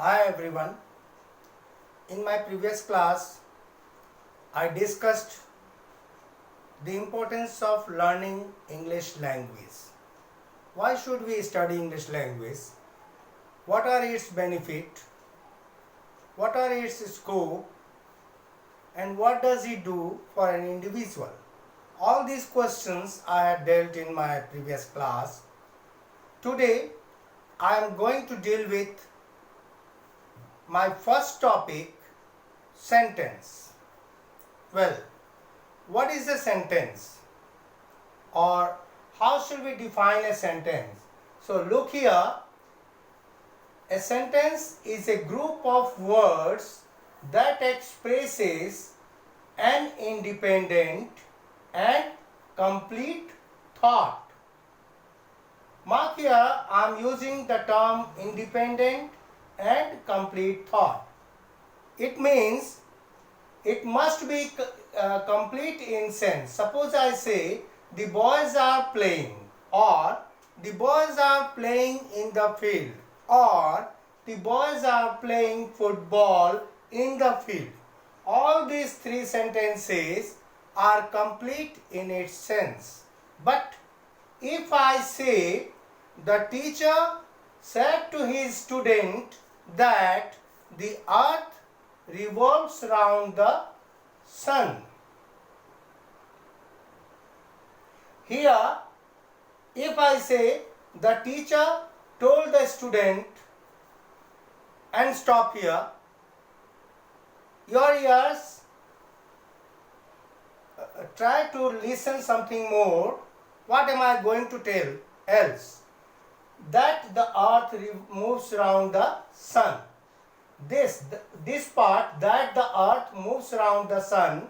Hi everyone. In my previous class, I discussed the importance of learning English language. Why should we study English language? What are its benefits? What are its scope? And what does it do for an individual? All these questions I had dealt in my previous class. Today, I am going to deal with my first topic, sentence. Well, what is a sentence? Or how should we define a sentence? So look here, a sentence is a group of words that expresses an independent and complete thought. Mark here, I am using the term independent and complete thought. It means it must be complete in sense. Suppose I say the boys are playing, or the boys are playing in the field, or the boys are playing football in the field. All these three sentences are complete in its sense. But if I say the teacher said to his student that the earth revolves round the sun. Here, if I say the teacher told the student, and stop here, your ears try to listen something more. What am I going to tell else? That the earth moves around the sun. This part, that the earth moves around the sun,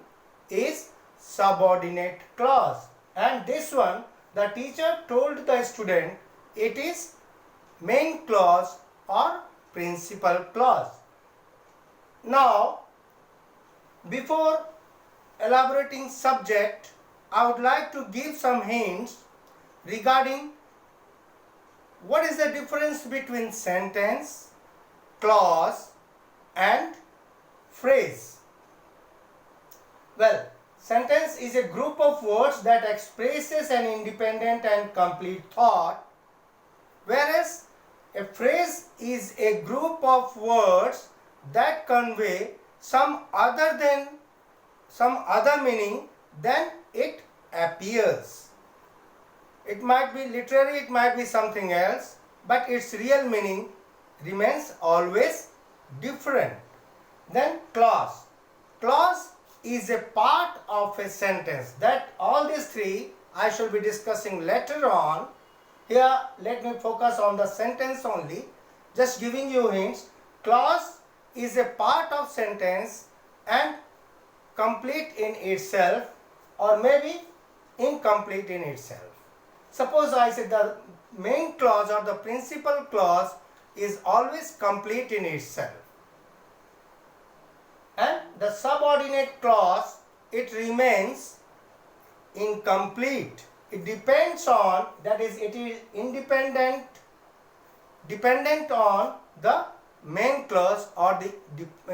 is subordinate clause, and this one, the teacher told the student, it is main clause or principal clause. Now, before elaborating subject, I would like to give some hints regarding what is the difference between sentence, clause and phrase. Well, sentence is a group of words that expresses an independent and complete thought, whereas a phrase is a group of words that convey some other meaning than it appears. It might be literary, it might be something else, but its real meaning remains always different. Then clause. Clause is a part of a sentence. That all these three I shall be discussing later on. Here let me focus on the sentence only, just giving you hints. Clause is a part of sentence and complete in itself, or maybe incomplete in itself. Suppose I say the main clause or the principal clause is always complete in itself, and the subordinate clause, it remains incomplete. It depends on, that is, it is dependent on the main clause or the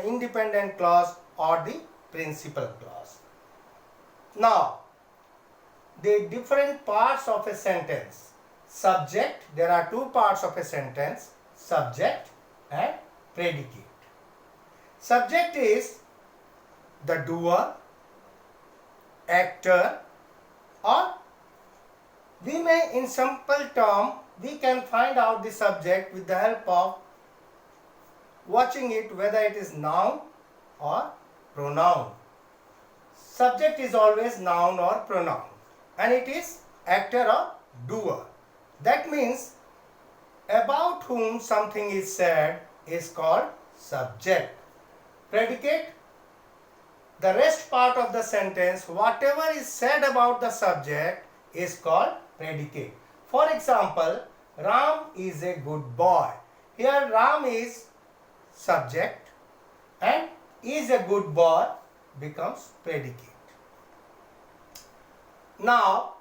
independent clause or the principal clause. Now, the different parts of a sentence. Subject, there are two parts of a sentence, subject and predicate. Subject is the doer, actor, or we may, in simple term, we can find out the subject with the help of watching it whether it is noun or pronoun. Subject is always noun or pronoun, and it is actor or doer. That means about whom something is said is called subject. Predicate, the rest part of the sentence, whatever is said about the subject is called predicate. For example, Ram is a good boy. Here Ram is subject and is a good boy becomes predicate. Now,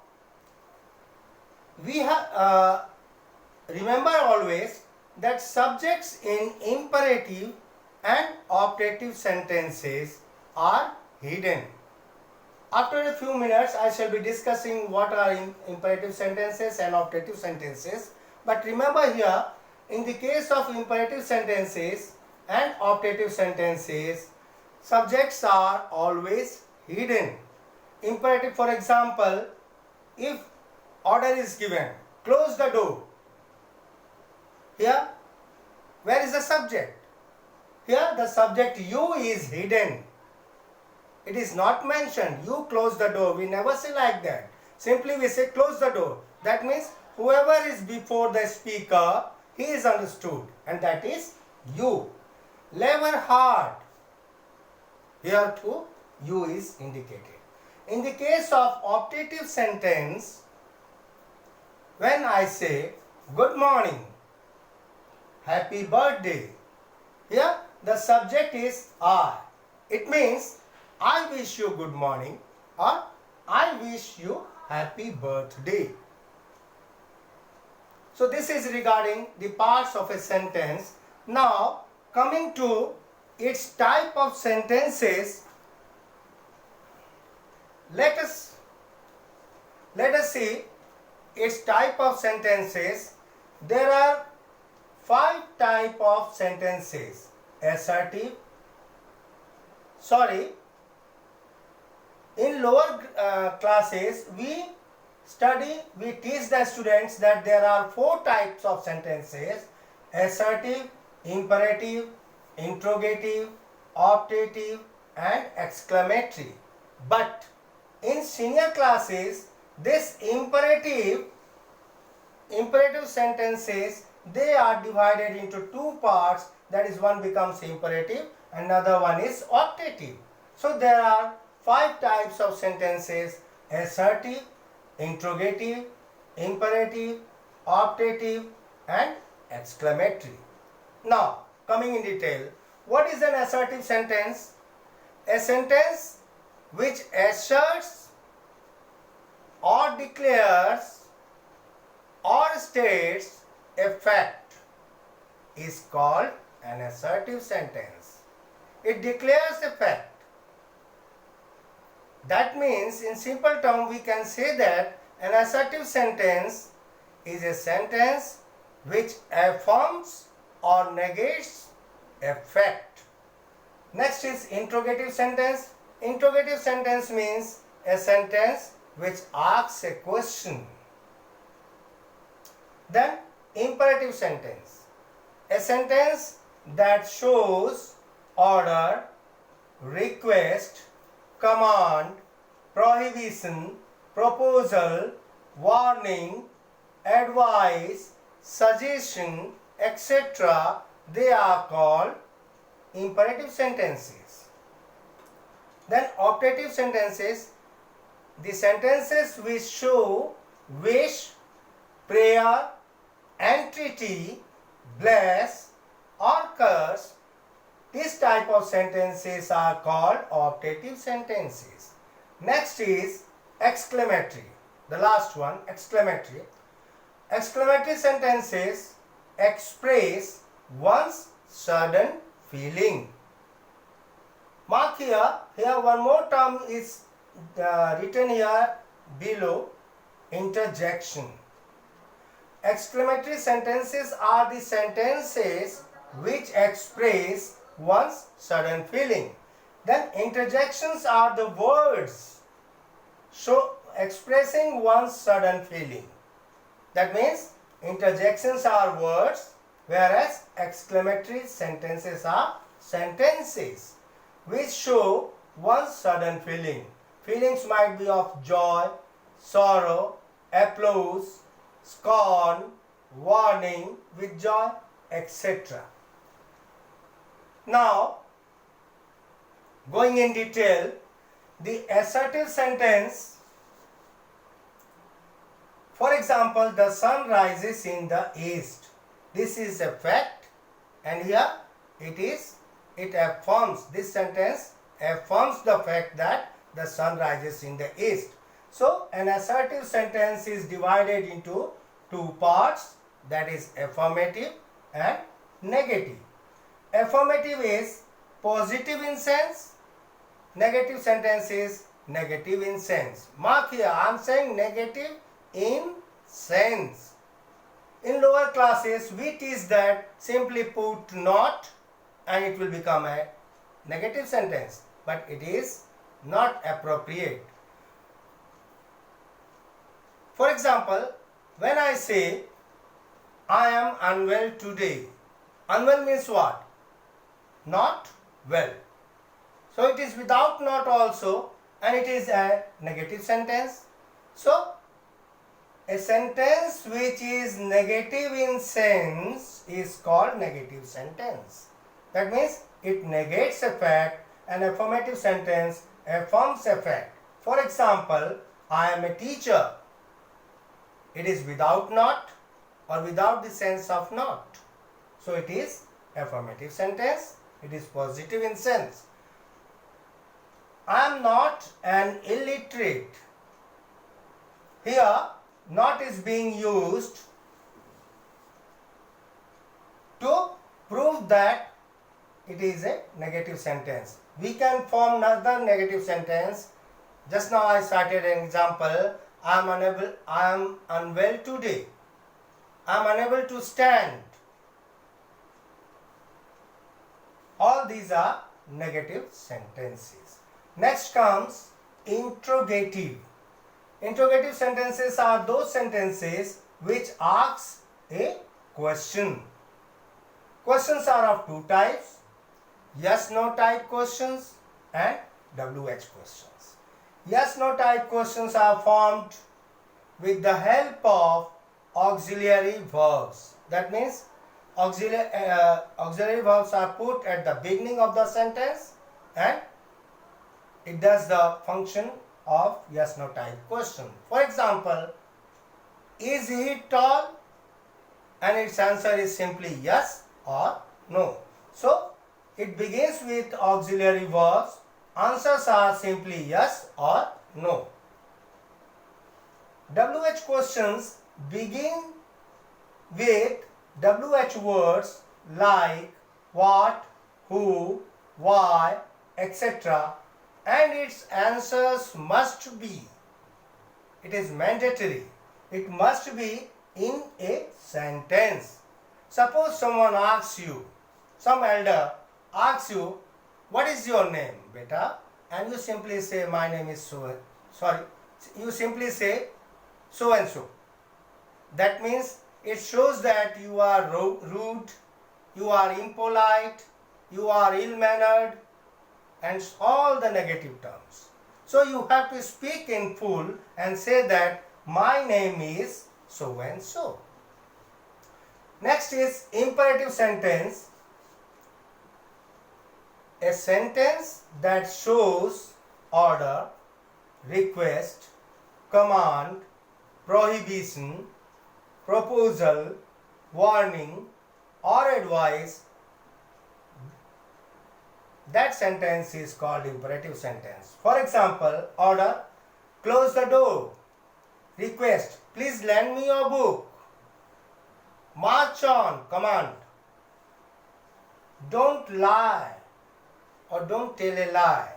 we have remember always that subjects in imperative and optative sentences are hidden. After a few minutes, I shall be discussing what are imperative sentences and optative sentences. But remember here, in the case of imperative sentences and optative sentences, subjects are always hidden. Imperative, for example, if order is given, close the door. Here, where is the subject? Here, the subject you is hidden. It is not mentioned, you close the door. We never say like that. Simply we say close the door. That means whoever is before the speaker, he is understood, and that is you. Labor hard. Here too, you is indicated. In the case of optative sentence, when I say good morning, happy birthday, here the subject is I. It means I wish you good morning or I wish you happy birthday. So this is regarding the parts of a sentence. Now coming to its type of sentences, let us see its type of sentences. There are 5 types of sentences. In lower classes, we teach the students that there are 4 types of sentences: assertive, imperative, interrogative, optative, and exclamatory. But in senior classes, this imperative sentences, they are divided into 2 parts. That is, one becomes imperative, another one is optative. So there are 5 types of sentences: assertive, interrogative, imperative, optative, and exclamatory. Now coming in detail, what is an assertive sentence? A sentence which asserts or declares or states a fact is called an assertive sentence. It declares a fact. That means, in simple terms, we can say that an assertive sentence is a sentence which affirms or negates a fact. Next is interrogative sentence. Interrogative sentence means a sentence which asks a question. Then imperative sentence, a sentence that shows order, request, command, prohibition, proposal, warning, advice, suggestion, etc. They are called imperative sentences. Then optative sentences, the sentences which show wish, prayer, entreaty, bless, or curse. This type of sentences are called optative sentences. Next is exclamatory. The last one, exclamatory. Exclamatory sentences express one's sudden feeling. Mark here one more term is written here below, interjection. Exclamatory sentences are the sentences which express one's sudden feeling. Then interjections are the words expressing one's sudden feeling. That means interjections are words, whereas exclamatory sentences are sentences which show one's sudden feeling. Feelings might be of joy, sorrow, applause, scorn, warning, with joy, etc. Now, going in detail, the assertive sentence, for example, the sun rises in the east. This is a fact, and here it affirms, this sentence affirms the fact that the sun rises in the east. So, an assertive sentence is divided into 2 parts, that is affirmative and negative. Affirmative is positive in sense, negative sentence is negative in sense. Mark here, I am saying negative in sense. In lower classes, we teach that simply put not and it will become a negative sentence, but it is not appropriate. For example, when I say I am unwell today, unwell means what? Not well. So it is without not also, and it is a negative sentence. So a sentence which is negative in sense is called negative sentence. That means it negates a fact. An affirmative sentence affirms a fact. For example, I am a teacher. It is without not or without the sense of not. So it is affirmative sentence. It is positive in sense. I am not an illiterate. Here, not is being used to prove that it is a negative sentence. We can form another negative sentence. Just now I started an example. I am unwell today. I am unable to stand. All these are negative sentences. Next comes interrogative. Interrogative sentences are those sentences which ask a question. Questions are of two types: yes/no type questions and WH questions. Yes/no type questions are formed with the help of auxiliary verbs. That means auxiliary verbs are put at the beginning of the sentence and it does the function of yes/no type question. For example, is he tall? And its answer is simply yes or no. So it begins with auxiliary verbs. Answers are simply yes or no. WH questions begin with WH words like what, who, why, etc. and its answers must be, it is mandatory, it must be in a sentence. Suppose someone asks you, some elder asks you, what is your name, beta? And you simply say, my name is you simply say so and so. That means it shows that you are rude, you are impolite, you are ill-mannered, and all the negative terms. So you have to speak in full and say that my name is so and so. Next is imperative sentence. A sentence that shows order, request, command, prohibition, proposal, warning or advice. That sentence is called imperative sentence. For example, order, close the door. Request, please lend me your book. March on, command. Don't lie or don't tell a lie.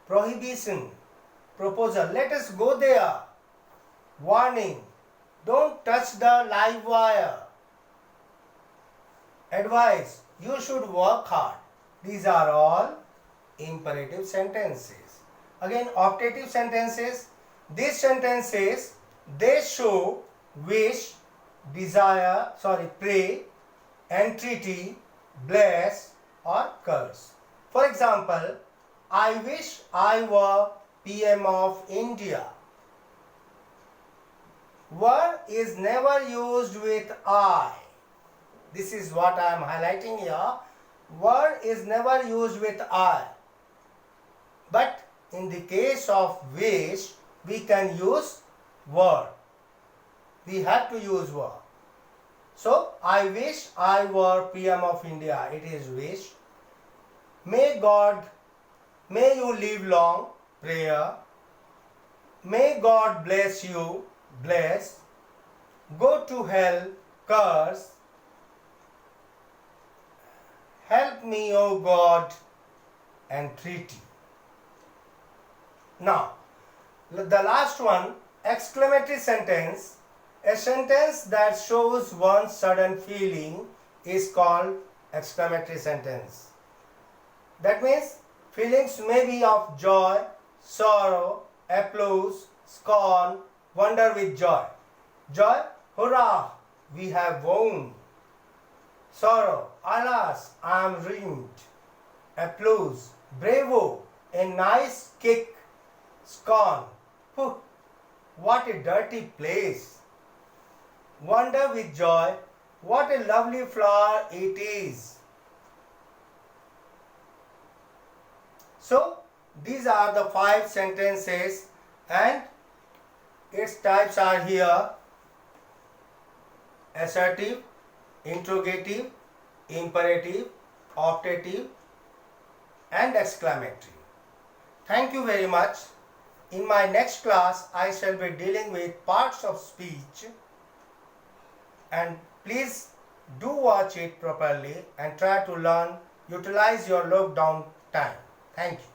Prohibition, proposal, let us go there. Warning, don't touch the live wire. Advice, you should work hard. These are all imperative sentences. Again, optative sentences. These sentences, they show wish, desire, pray, entreaty, bless or curse. For example, I wish I were PM of India. Word is never used with I. This is what I am highlighting here. Word is never used with I. But in the case of wish, we can use word. We have to use word. So, I wish I were PM of India. It is wish. May you live long, prayer. May God bless you, bless. Go to hell, curse. Grant me, O God, entreaty. Now, the last one, exclamatory sentence. A sentence that shows one's sudden feeling is called exclamatory sentence. That means feelings may be of joy, sorrow, applause, scorn, wonder with joy. Joy, hurrah, we have won. Sorrow, alas, I am ruined. Applause, bravo, a nice kick. Scorn, whew, what a dirty place. Wonder with joy, what a lovely flower it is. So, these are the 5 sentences and its types are here: assertive, interrogative, imperative, optative and exclamatory. Thank you very much. In my next class, I shall be dealing with parts of speech, and please do watch it properly and try to learn, utilize your lockdown time. Thank you.